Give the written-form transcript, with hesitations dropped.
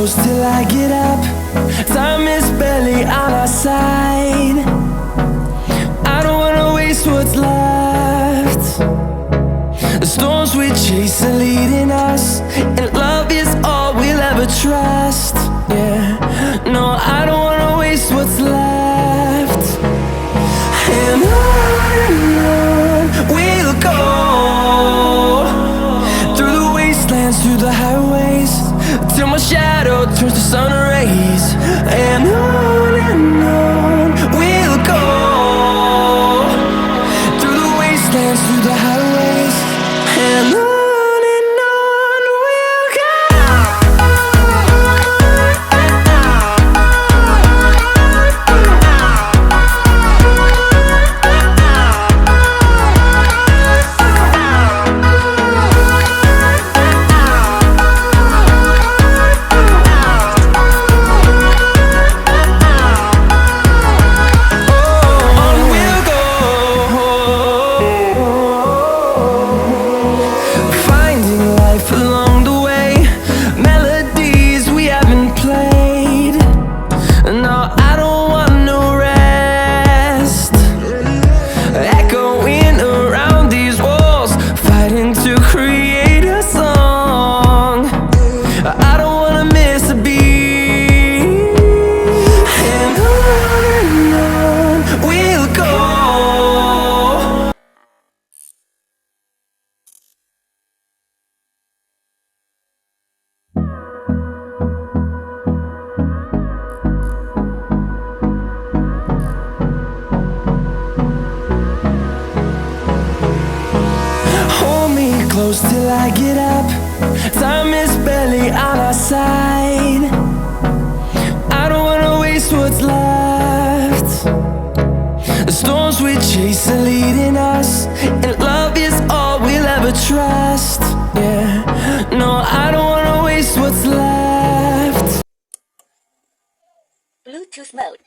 close till I get up. Time is barely on our side. I don't wanna waste what's left. The storms we chase are leading us, and love is all we'll ever trust. Yeah, no, I don't wanna waste what's left. And on we'll go, through the wastelands, through the highways, till my shadow turns to sun rays. And on we'll go, through the wastelands, through the highways, and on. Close till I get up. Time is barely on our side. I don't wanna waste what's left. The storms we chase are leading us, and love is all we'll ever trust. Yeah, no, I don't wanna waste what's left. Bluetooth mode.